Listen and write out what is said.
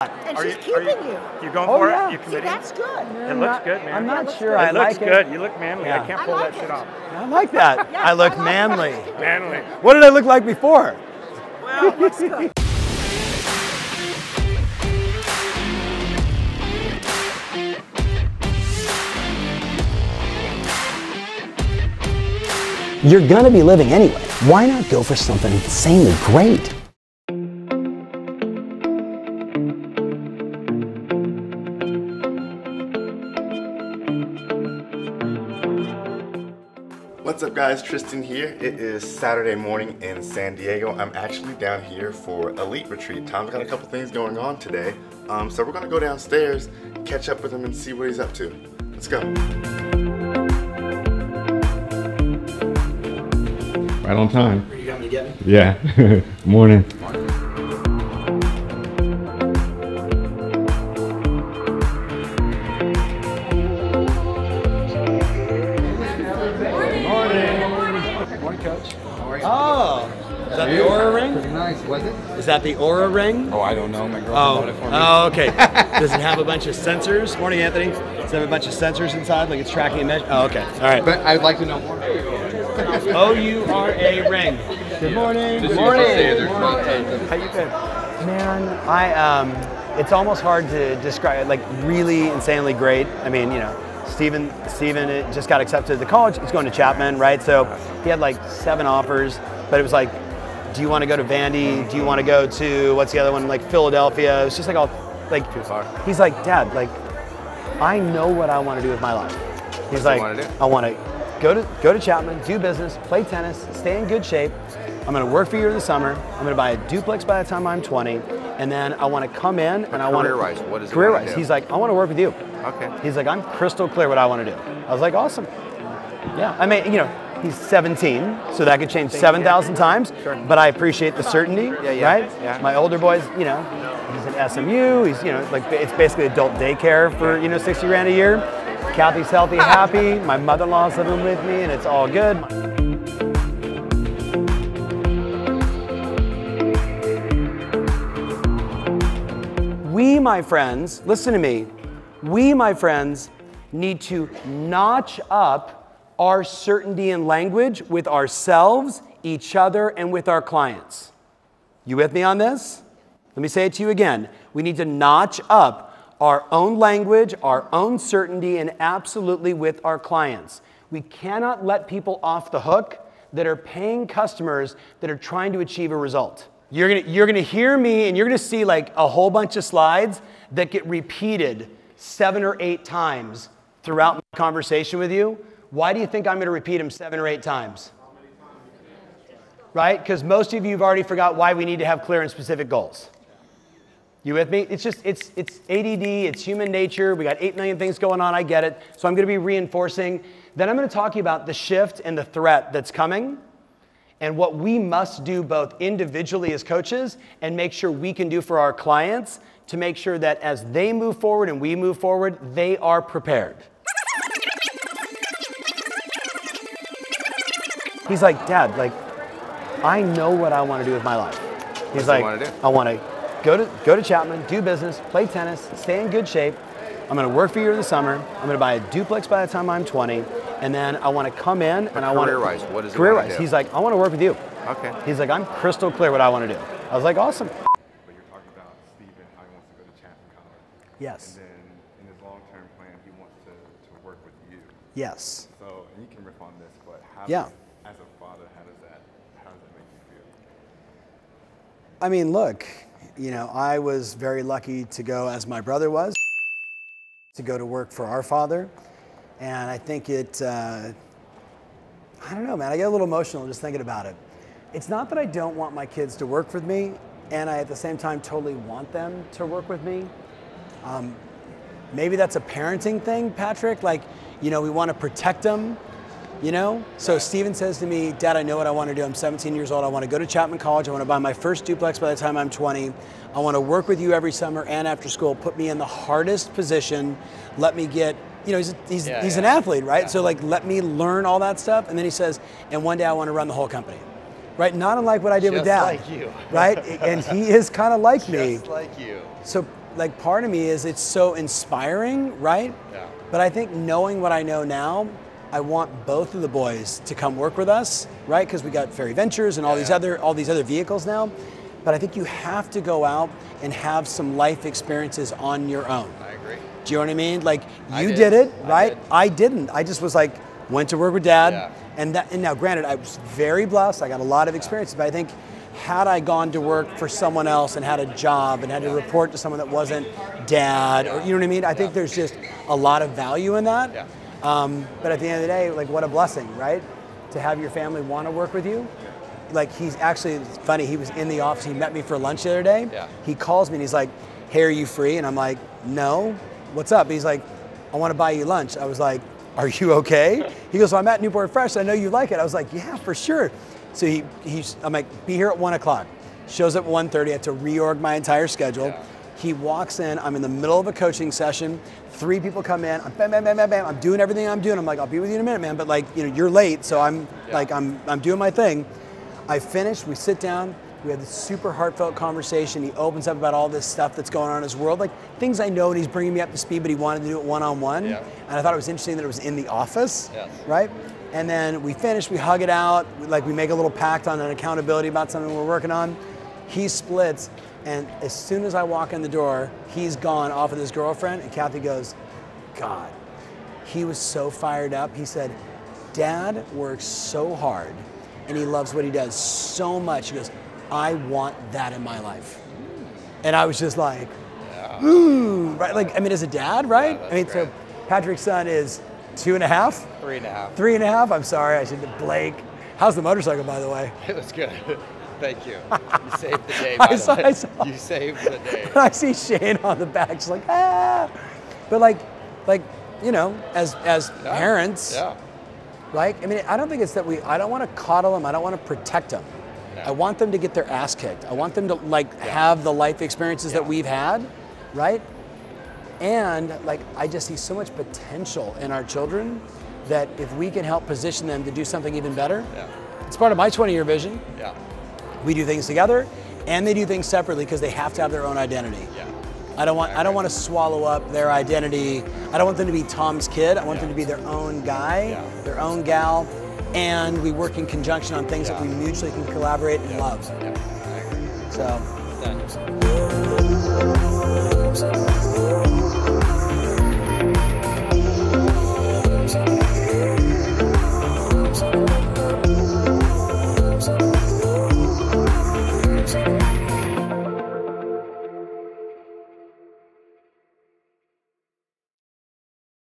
And she's keeping you. You going for it? You See, committing? that's good. It looks good, man. I'm not sure I like it. It looks good. You look manly. Yeah. I can't pull that shit off. I like that. Yeah, I look I like manly. that. Manly. What did I look like before? Well, it looks good. You're gonna be living anyway. Why not go for something insanely great? What's up guys, Tristan here. It is Saturday morning in San Diego. I'm actually down here for Elite Retreat. Tom's got a couple things going on today. So we're gonna go downstairs, catch up with him and see what he's up to. Let's go. Right on time. You got me getting? Yeah. Morning. Oh, is that the Aura ring? Pretty nice, was it? Is that the Aura ring? Oh, I don't know. My girlfriend bought it for me. Oh, okay. Does it have a bunch of sensors? Morning, Anthony. Does it have a bunch of sensors inside, like it's tracking and measuring? Oh, okay. All right. But I'd like to know more. O-U-R-A ring. Good morning. Good morning. How you been? Man, it's almost hard to describe, like really insanely great. I mean, you know, Steven just got accepted to college. He's going to Chapman, right? So he had like 7 offers, but it was like, do you want to go to Vandy? Do you want to go to, what's the other one? Like Philadelphia. It was just like all, like, too far. He's like, Dad, like, I know what I want to do with my life. He's like, I want to go to Chapman, do business, play tennis, stay in good shape. I'm going to work for you in the summer. I'm going to buy a duplex by the time I'm 20, and then I want to come in and I want to career-wise, what is it? Career-wise, he's like, I want to work with you. Okay. He's like, I'm crystal clear what I want to do. I was like, awesome. Yeah, I mean, you know, he's 17, so that could change 7,000 times, but I appreciate the certainty, right? Yeah. My older boys, you know, he's at SMU, he's, you know, like, it's basically adult daycare for, you know, 60 grand a year. Kathy's healthy, happy, my mother-in-law's living with me, and it's all good. We, my friends, listen to me, we, my friends, need to notch up our certainty in language with ourselves, each other, and with our clients. You with me on this? Let me say it to you again. We need to notch up our own language, our own certainty, and absolutely with our clients. We cannot let people off the hook that are paying customers that are trying to achieve a result. You're gonna hear me and you're gonna see like a whole bunch of slides that get repeated 7 or 8 times throughout my conversation with you. Why do you think I'm gonna repeat them 7 or 8 times? Right? Because most of you have already forgot why we need to have clear and specific goals. You with me? It's just, it's ADD, it's human nature. We got 8 million things going on, I get it. So I'm gonna be reinforcing. Then I'm gonna talk to you about the shift and the threat that's coming and what we must do both individually as coaches and make sure we can do for our clients to make sure that as they move forward and we move forward, they are prepared. He's like, Dad, like, I know what I want to do with my life. He's like, I want to go to Chapman, do business, play tennis, stay in good shape. I'm going to work for you in the summer. I'm going to buy a duplex by the time I'm 20, and then I want to come in and I want to career-wise, what is it? Career-wise, he's like, I want to work with you. Okay. He's like, I'm crystal clear what I want to do. I was like, awesome. But you're talking about Steven, how he wants to go to Chapman College. Yes. And then in his long-term plan, he wants to work with you. Yes. So, and you can riff on this, but how as a father, how does that make you feel? I mean, look, you know, I was very lucky to go, as my brother was, to go to work for our father. And I think I don't know, man, I get a little emotional just thinking about it. It's not that I don't want my kids to work with me, and I at the same time totally want them to work with me. Maybe that's a parenting thing, Patrick, like, you know, we want to protect them, you know? So Steven says to me, Dad, I know what I want to do. I'm 17 years old. I want to go to Chapman College. I want to buy my first duplex by the time I'm 20. I want to work with you every summer and after school, put me in the hardest position, let me get, you know, he's an athlete, right? Yeah. So like, let me learn all that stuff. And then he says, and one day I want to run the whole company. Right? Not unlike what I did with Dad. Just like you. Right? And he is kind of like me. Just like you. So like part of me is it's so inspiring, right? Yeah. But I think knowing what I know now, I want both of the boys to come work with us, right? Because we got Ferry Ventures and all these other vehicles now. But I think you have to go out and have some life experiences on your own. I agree. Do you know what I mean? Like you did. did it, right? I did. I didn't. I just was like, went to work with Dad, Yeah. and now granted, I was very blessed. I got a lot of experiences, but I think had I gone to work for someone else and had a job and had to report to someone that wasn't Dad, or you know what I mean? I think there's just a lot of value in that. Yeah. But at the end of the day, like what a blessing, right? To have your family want to work with you. Like he's actually, it's funny, he was in the office, he met me for lunch the other day. Yeah. He calls me and he's like, hey, are you free? And I'm like, no, what's up? He's like, I want to buy you lunch. I was like, are you okay? He goes, well, I'm at Newport Fresh, I know you like it. I was like, yeah, for sure. So I'm like, be here at 1 o'clock. Shows up at 1:30, I have to reorg my entire schedule. Yeah. He walks in, I'm in the middle of a coaching session, 3 people come in, I'm bam, bam, bam, bam, bam, I'm doing everything I'm doing. I'm like, I'll be with you in a minute, man, but like, you know, you're late, so I'm like, I'm doing my thing. I finish, we sit down, we have this super heartfelt conversation. He opens up about all this stuff that's going on in his world, like things I know, and he's bringing me up to speed, but he wanted to do it one-on-one. Yeah. And I thought it was interesting that it was in the office, Yes. right? And then we finish, we hug it out, we make a little pact on an accountability about something we're working on. He splits, and as soon as I walk in the door, he's gone off with his girlfriend, and Kathy goes, God, he was so fired up. He said, Dad works so hard, and he loves what he does so much. He goes, I want that in my life. And I was just like, ooh, right? Like, I mean, as a dad, right? Yeah, I mean, so Patrick's son is 2.5? 3.5. 3.5? I'm sorry, I should have Blake. How's the motorcycle, by the way? It was good. Thank you. You saved the day, by the way. I saw. You saved the day. I see Shane on the back, just like, ah. But like, you know, as parents, like, I mean, I don't think it's that I don't want to coddle them, I don't want to protect them. No. I want them to get their ass kicked. I want them to like have the life experiences that we've had, right? And like, I just see so much potential in our children that if we can help position them to do something even better, it's part of my 20-year vision. Yeah. We do things together, and they do things separately because they have to have their own identity. Yeah. I don't want to swallow up their identity. I don't want them to be Tom's kid. I want them to be their own guy, their own gal, and we work in conjunction on things that we mutually can collaborate and love. Yeah. I agree. So. Done.